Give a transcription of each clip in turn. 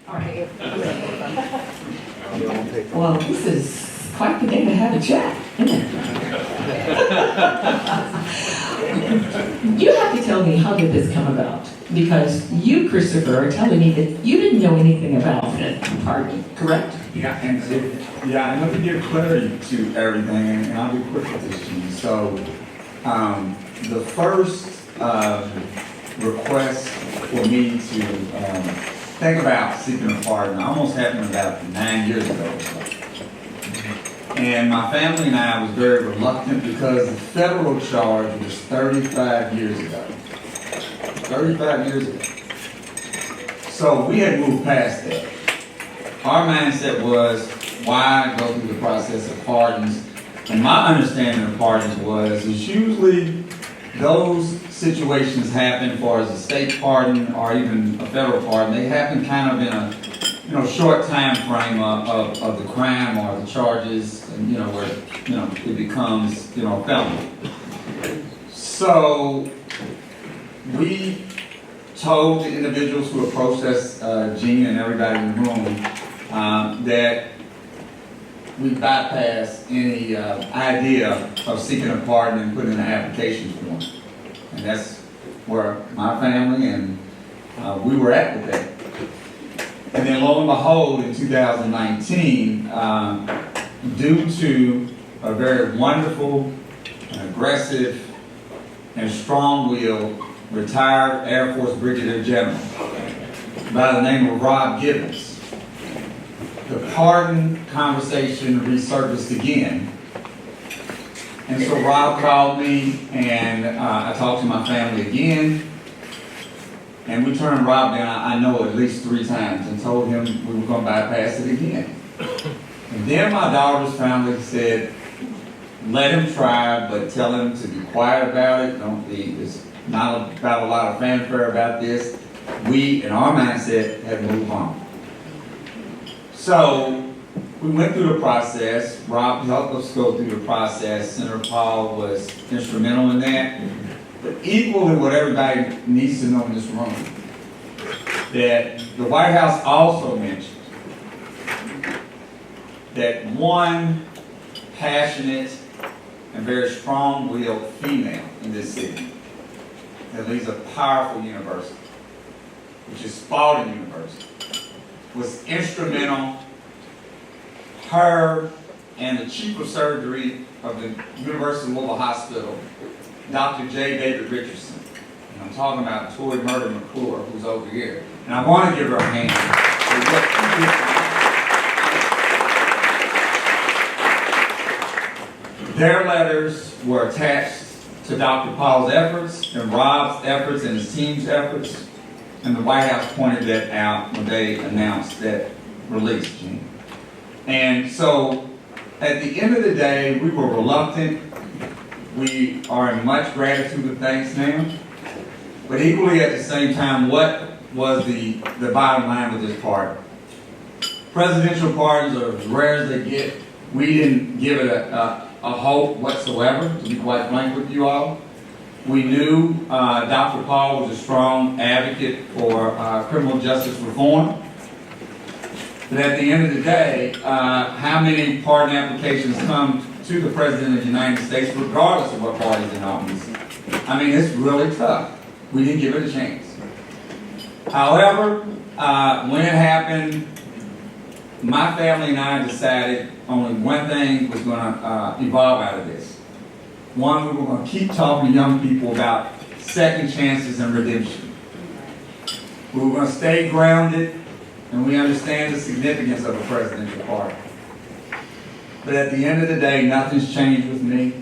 All right. Well, this is quite the day to have a chat, isn't it? You have to tell me, how did this come about? Because you, Christopher, are telling me that you didn't know anything about the party, correct? Yeah, and let me give clarity to everything, and I'll be quick with this, Gene. So, the first request for me to think about seeking a pardon almost happened about 9 years ago or so. And my family and I was very reluctant because the federal charge was 35 years ago. 35 years ago. So we had moved past that. Our mindset was, why go through the process of pardons? And my understanding of pardons is usually those situations happen as far as a state pardon or even a federal pardon. They happen kind of in a short time frame of the crime or the charges, and where it becomes a felony. So we told the individuals who approached us, Gene and everybody in the room, that we bypass any idea of seeking a pardon and putting in an application form. And that's where my family and we were at with that. And then lo and behold, in 2019, due to a very wonderful, and aggressive, and strong-willed retired Air Force Brigadier General by the name of Rob Gibbons, the pardon conversation resurfaced again. And so Rob called me, and I talked to my family again, and we turned Rob down, I know, at least 3 times, and told him we were going to bypass it again. And then my daughter's family said, let him try, but tell him to be quiet about it. There's not about a lot of fanfare about this. We, in our mindset, had moved on. So we went through the process. Rob helped us go through the process. Senator Paul was instrumental in that. But equally, what everybody needs to know in this room, that the White House also mentioned that one passionate and very strong-willed female in this city that leads a powerful university, which is Spalding University, was instrumental. Her and the chief of surgery of the University of Louisville Hospital, Dr. J. David Richardson. And I'm talking about Tory Murder McClure, who's over here. And I want to give her a hand for what she did. Their letters were attached to Dr. Paul's efforts and Rob's efforts and his team's efforts. And the White House pointed that out when they announced that release, Gene. And so, at the end of the day, we were reluctant. We are in much gratitude and thanks now. But equally at the same time, what was the bottom line with this pardon? Presidential pardons are as rare as they get. We didn't give it a hope whatsoever, to be quite frank with you all. We knew Dr. Paul was a strong advocate for criminal justice reform. But at the end of the day, how many pardon applications come to the President of the United States, regardless of what party's in office? I mean, it's really tough. We didn't give it a chance. However, when it happened, my family and I decided only one thing was going to evolve out of this. One, we were going to keep talking to young people about second chances and redemption. We were going to stay grounded, and we understand the significance of a presidential pardon. But at the end of the day, nothing's changed with me.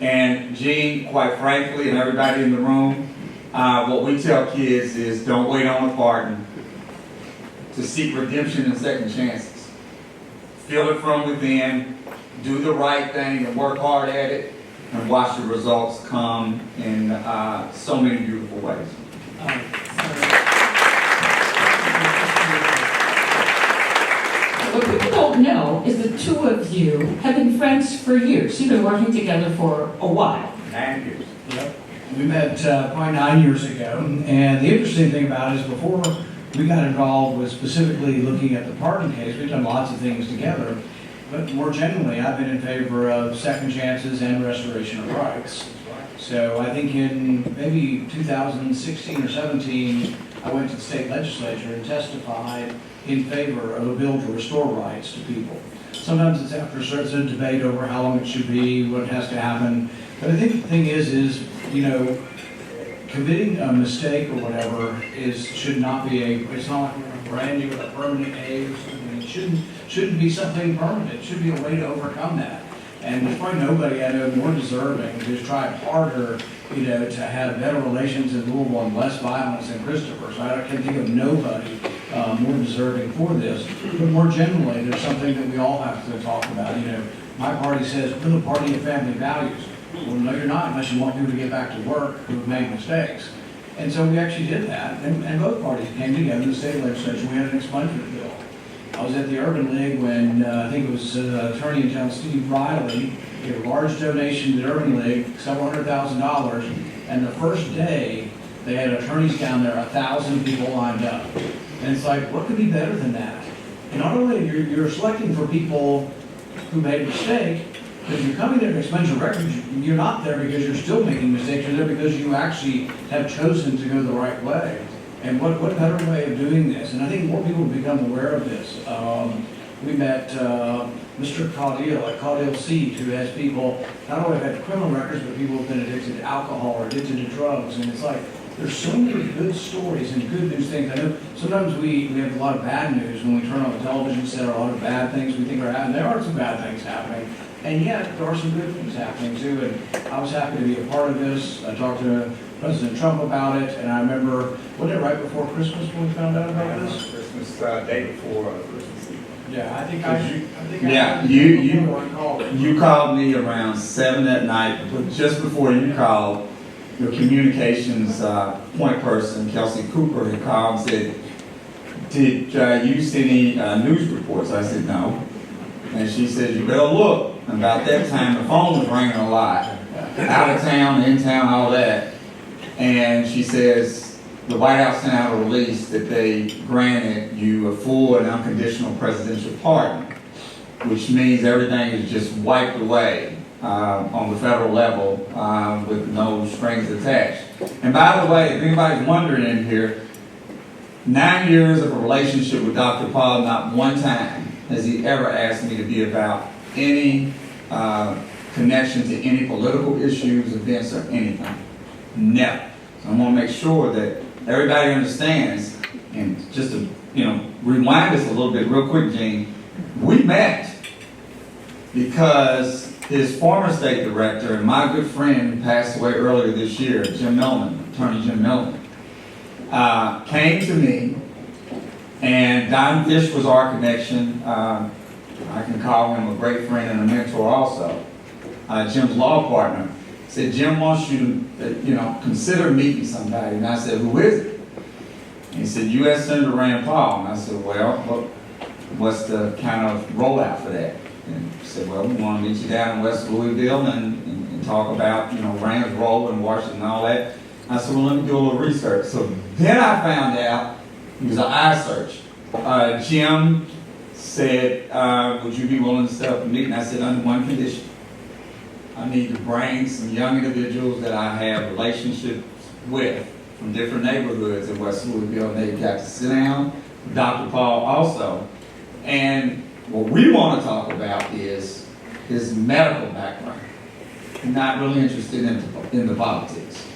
And Gene, quite frankly, and everybody in the room, what we tell kids is don't wait on a pardon to seek redemption and second chances. Feel it from within, do the right thing and work hard at it, and watch the results come in so many beautiful ways. What people don't know is the two of you have been friends for years. You've been working together for a while. 9 years. Yep. We met probably 9 years ago, and the interesting thing about it is before we got involved with specifically looking at the pardon case. We've done lots of things together, but more generally, I've been in favor of second chances and restoration of rights. So I think in maybe 2016 or 17, I went to the state legislature and testified in favor of a bill to restore rights to people. Sometimes it's after a certain debate over how long it should be, what has to happen. But I think the thing is, you know, committing a mistake or whatever should not be it's not like a brand new or a permanent A or something. It shouldn't be something permanent. It should be a way to overcome that. And there's probably nobody I know more deserving who's tried harder, you know, to have better relations in Louisville and less violence than Christopher. So I can think of nobody more deserving for this. But more generally, there's something that we all have to talk about. You know, my party says we're the party of family values. Well, no, you're not, unless you want people to get back to work who have made mistakes. And so we actually did that, and both parties came together in the state legislature. We had an expungement bill. I was at the Urban League when I think it was attorney in town, Steve Riley, gave a large donation to the Urban League, several $100,000, and the first day they had attorneys down there, 1,000 people lined up. And it's like, what could be better than that? And not only you're selecting for people who made a mistake, but if you're coming there to expunge your record, you're not there because you're still making mistakes. You're there because you actually have chosen to go the right way. And what better way of doing this? And I think more people have become aware of this. We met Mr. Caudill at Caudill Seed, who has people not only have had criminal records, but people who have been addicted to alcohol or addicted to drugs. And it's like, there's so many good stories and good news things. I know sometimes we have a lot of bad news when we turn on the television set, a lot of bad things we think are happening. There are some bad things happening. And yet, there are some good things happening too, and I was happy to be a part of this. I talked to President Trump about it, and I remember, wasn't it right before Christmas when we found out about this? Christmas, day before Christmas Eve. Yeah, I think Yeah, you called me around 7 that night, but just before you called, your communications point person, Kelsey Cooper, had called and said, did you see any news reports? I said, no. And she said, you better look. And about that time, the phone was ringing a lot. Out of town, in town, all that. And she says, the White House sent out a release that they granted you a full and unconditional presidential pardon, which means everything is just wiped away on the federal level with no strings attached. And by the way, if anybody's wondering in here, 9 years of a relationship with Dr. Paul, not one time has he ever asked me to be about any connection to any political issues, events, or anything. Never. So I'm going to make sure that everybody understands, and just to rewind us a little bit real quick, Gene, we met because his former state director and my good friend who passed away earlier this year, Jim Millman, Attorney Jim Millman, came to me, and Don Fish was our connection. I can call him a great friend and a mentor also. Jim's law partner said, Jim wants you to, consider meeting somebody. And I said, who is it? And he said, U.S. Senator Rand Paul. And I said, well, what's the kind of rollout for that? And he said, well, we want to meet you down in West Louisville and talk about, Rand's role in Washington and all that. I said, well, let me do a little research. So then I found out it was an eye search. Jim said, would you be willing to set up a meeting? I said, under one condition. I need to bring some young individuals that I have relationships with from different neighborhoods in West Louisville, and they've got to sit down with Dr. Paul also. And what we want to talk about is his medical background. He's not really interested in the politics.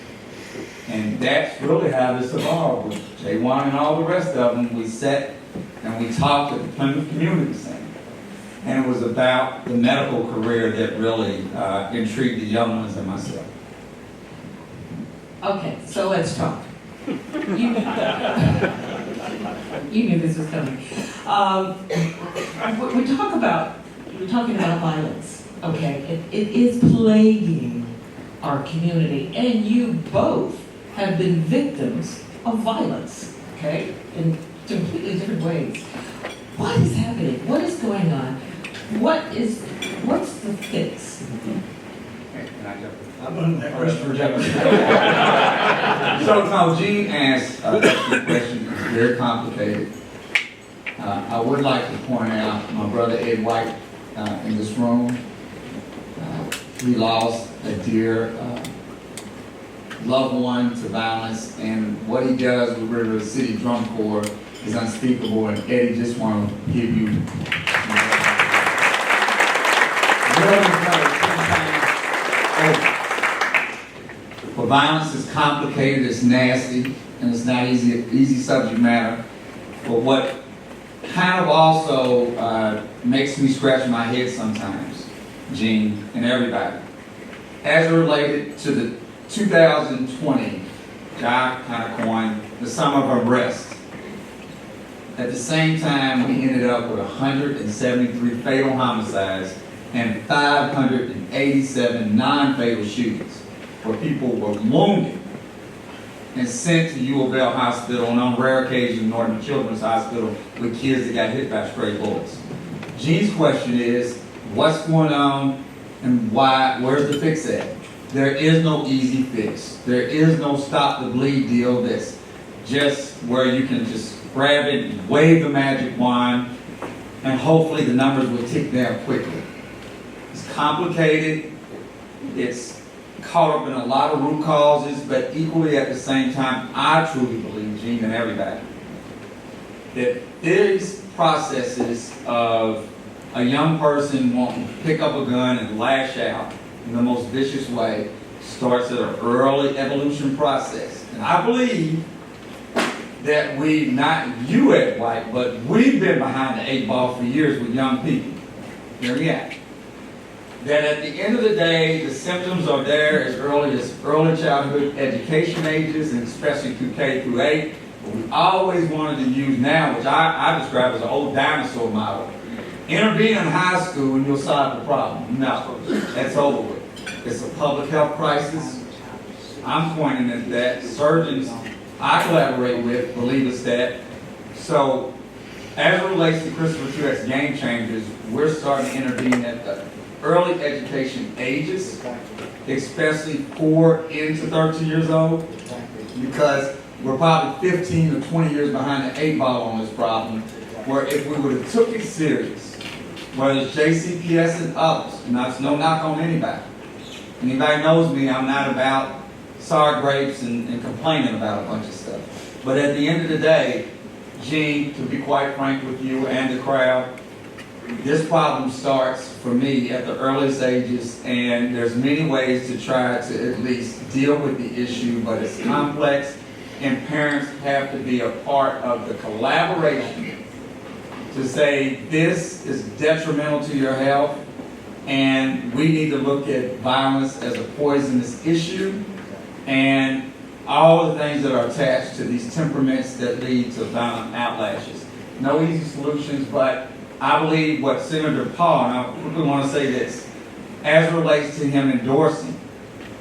And that's really how this evolved. With J1 and all the rest of them, we sat and we talked at the Plymouth Community Center. And it was about the medical career that really intrigued the young ones and myself. Okay, so let's talk. You knew this was coming. We're talking about violence, okay? It is plaguing our community, and you both have been victims of violence, okay? In completely different ways. What is happening? What is going on? What's the fix? Can I jump in? I'm going to let Christopher jump in. So now Gene asked a question, it's very complicated. I would like to point out my brother Ed White in this room. We lost a dear loved one to violence, and what he does with River City Drum Corps is unspeakable, and Eddie just want to give you Well, violence is complicated, it's nasty, and it's not easy subject matter. But what kind of also makes me scratch my head sometimes, Gene, and everybody, as it related to the 2020, I kind of coined the summer of unrest. At the same time, we ended up with 173 fatal homicides and 587 non-fatal shootings, where people were wounded and sent to U of L Hospital, and on rare occasions Northern Children's Hospital with kids that got hit by stray bullets. Gene's question is, what's going on and why? Where's the fix at? There is no easy fix. There is no stop the bleed deal that's just where you can just grab it, and wave the magic wand, and hopefully the numbers will tick down quickly. It's complicated. It's caught up in a lot of root causes, but equally at the same time, I truly believe, Gene and everybody, that these processes of a young person wanting to pick up a gun and lash out in the most vicious way starts at an early evolution process. And I believe that we, not you Ed White, but we've been behind the 8 ball for years with young people. Hear me out. That at the end of the day, the symptoms are there as early childhood education ages, and especially through K through 8. But we always wanted to use now, which I describe as an old dinosaur model. Intervene in high school and you'll solve the problem. No, that's over with. It's a public health crisis. I'm pointing at that. Surgeons I collaborate with believe us that. So, as it relates to Christopher 2X Game Changers, we're starting to intervene at the early education ages, especially 4 into 13 years old, because we're probably 15 to 20 years behind the 8 ball on this problem, where if we would have took it serious, whether it's JCPS and others, and that's no knock on anybody. Anybody knows me, I'm not about sour grapes and complaining about a bunch of stuff. But at the end of the day, Gene, to be quite frank with you and the crowd, this problem starts for me at the earliest ages, and there's many ways to try to at least deal with the issue, but it's complex, and parents have to be a part of the collaboration to say this is detrimental to your health, and we need to look at violence as a poisonous issue, and all the things that are attached to these temperaments that lead to violent outlashes. No easy solutions, but I believe what Senator Paul, and I quickly want to say this, as it relates to him endorsing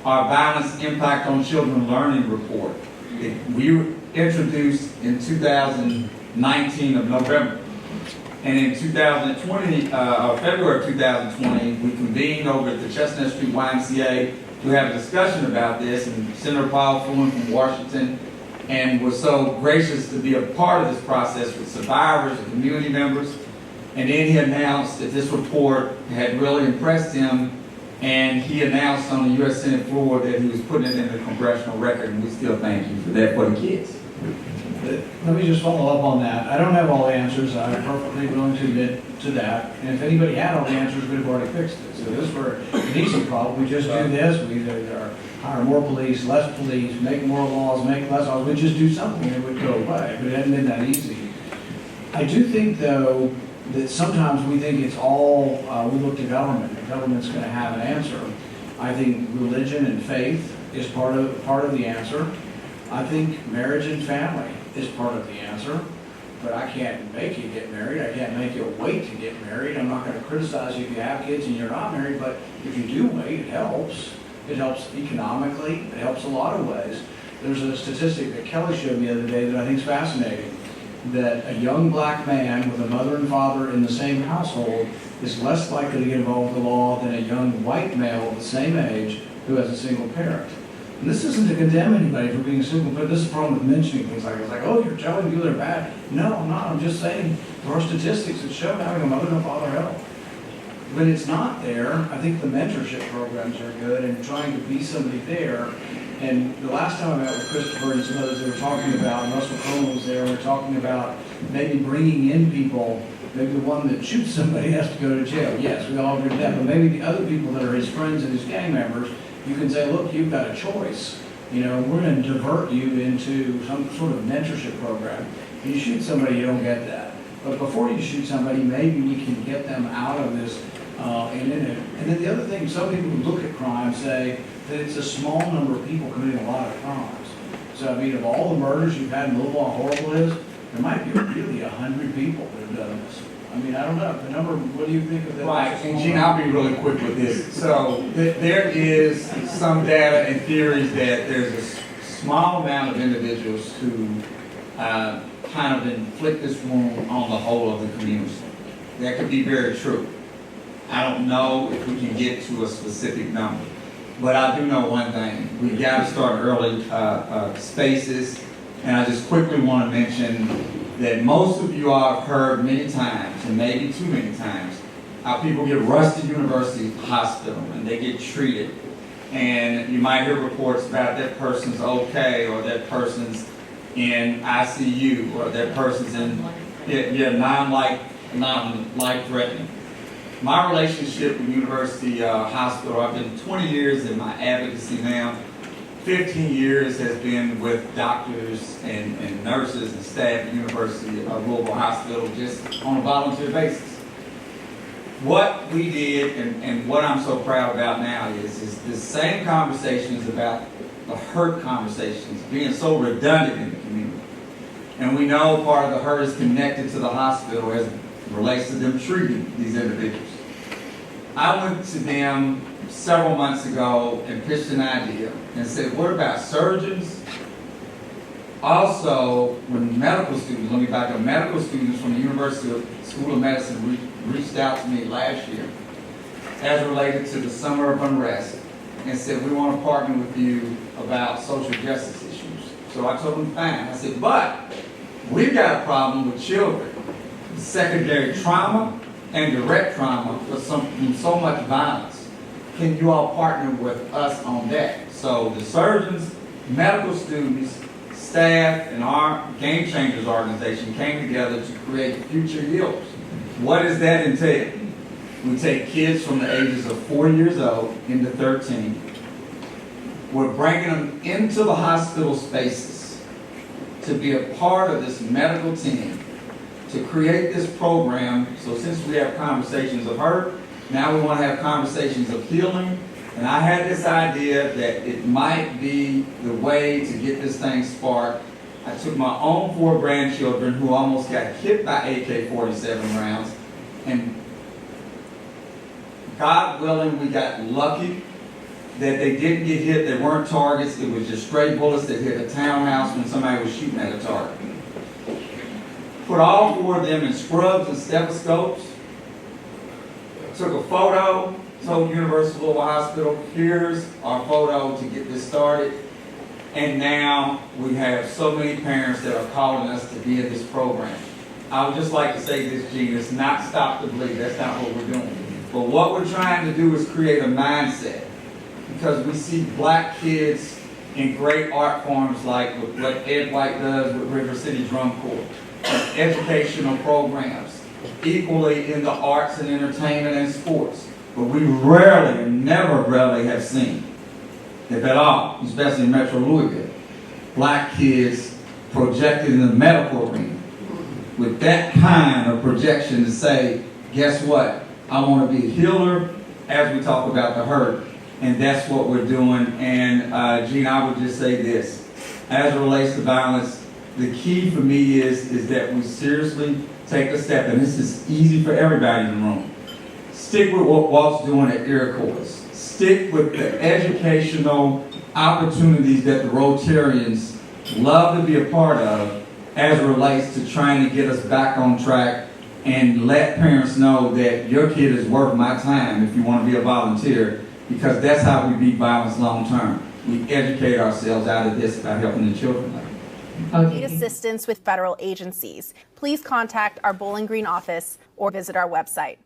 our Violence Impact on Children Learning Report, we introduced in 2019 of November. And in 2020, February of 2020, we convened over at the Chestnut Street YMCA to have a discussion about this, and Senator Paul flew in from Washington and was so gracious to be a part of this process with survivors and community members. And then he announced that this report had really impressed him, and he announced on the U.S. Senate floor that he was putting it in the congressional record, and we still thank you for that for the kids. Let me just follow up on that. I don't have all the answers. I'm perfectly willing to admit to that. And if anybody had all the answers, we'd have already fixed it. So this were an easy problem. We just do this. We either hire more police, less police, make more laws, make less laws. We'd just do something and it would go away. But it hadn't been that easy. I do think, though, that sometimes we think it's all, we look to government. The government's going to have an answer. I think religion and faith is part of the answer. I think marriage and family is part of the answer, but I can't make you get married. I can't make you wait to get married. I'm not going to criticize you if you have kids and you're not married, but if you do wait, it helps. It helps economically. It helps a lot of ways. There's a statistic that Kelly showed me the other day that I think is fascinating, that a young black man with a mother and father in the same household is less likely to get involved with the law than a young white male of the same age who has a single parent. And this isn't to condemn anybody for being single, but this is a problem with mentioning things like, it's like, oh, you're telling people they're bad. No, I'm not. I'm just saying there are statistics that show having a mother and a father help. When it's not there, I think the mentorship programs are good and trying to be somebody there. And the last time I met with Christopher and some others, they were talking about, and Russell Coleman was there, we were talking about maybe bringing in people, maybe the one that shoots somebody has to go to jail. Yes, we all agree with that, but maybe the other people that are his friends and his gang members, you can say, look, you've got a choice. You know, we're going to divert you into some sort of mentorship program. If you shoot somebody, you don't get that. But before you shoot somebody, maybe we can get them out of this. And then the other thing, some people who look at crime say that it's a small number of people committing a lot of crimes. So, I mean, of all the murders you've had in Louisville, how horrible it is, there might be really 100 people that have done this. I mean, I don't know. The number, what do you think of that? Right, and Gene, I'll be really quick with this. So there is some data and theories that there's a small amount of individuals who kind of inflict this wound on the whole of the community. That could be very true. I don't know if we can get to a specific number, but I do know one thing. We've got to start early spaces, and I just quickly want to mention that most of you all have heard many times, and maybe too many times, how people get rushed to University Hospital and they get treated. And you might hear reports about that person's okay, or that person's in ICU, or that person's in non-life threatening. My relationship with University Hospital, I've been 20 years in my advocacy now. 15 years has been with doctors and nurses and staff at University of Louisville Hospital just on a volunteer basis. What we did and what I'm so proud about now is the same conversations about the hurt conversations being so redundant in the community. And we know part of the hurt is connected to the hospital as it relates to them treating these individuals. I went to them several months ago and pitched an idea and said, what about surgeons? Also, when medical students, let me back up, medical students from the University School of Medicine reached out to me last year as related to the summer of unrest and said, we want to partner with you about social justice issues. So I told them, fine. I said, but we've got a problem with children, secondary trauma and direct trauma from so much violence. Can you all partner with us on that? So the surgeons, medical students, staff, and our Game Changers organization came together to create Future Healers. What does that entail? We take kids from the ages of 4 years old into 13. We're bringing them into the hospital spaces to be a part of this medical team to create this program. So since we have conversations of hurt, now we want to have conversations of healing. And I had this idea that it might be the way to get this thing sparked. I took my own 4 grandchildren who almost got hit by AK-47 rounds. And God willing, we got lucky that they didn't get hit. They weren't targets. It was just stray bullets that hit a townhouse when somebody was shooting at a target. Put all 4 of them in scrubs and stethoscopes. Took a photo, told University of Louisville Hospital, here's our photo to get this started. And now we have so many parents that are calling us to be in this program. I would just like to say this, Gene, it's not stop the bleed. That's not what we're doing. But what we're trying to do is create a mindset. Because we see black kids in great art forms like what Ed White does with River City Drum Corps, educational programs, equally in the arts and entertainment and sports. But we rarely, and never rarely have seen, if at all, especially in Metro Louisville, black kids projected in the medical arena with that kind of projection to say, guess what? I want to be a healer as we talk about the hurt. And that's what we're doing. And Gene, I would just say this. As it relates to violence, the key for me is that we seriously take a step, and this is easy for everybody in the room. Stick with what Walt's doing at Iroquois. Stick with the educational opportunities that the Rotarians love to be a part of as it relates to trying to get us back on track and let parents know that your kid is worth my time if you want to be a volunteer, because that's how we beat violence long term. we educate ourselves out of this by helping the children. Need assistance with federal agencies, please contact our Bowling Green office or visit our website.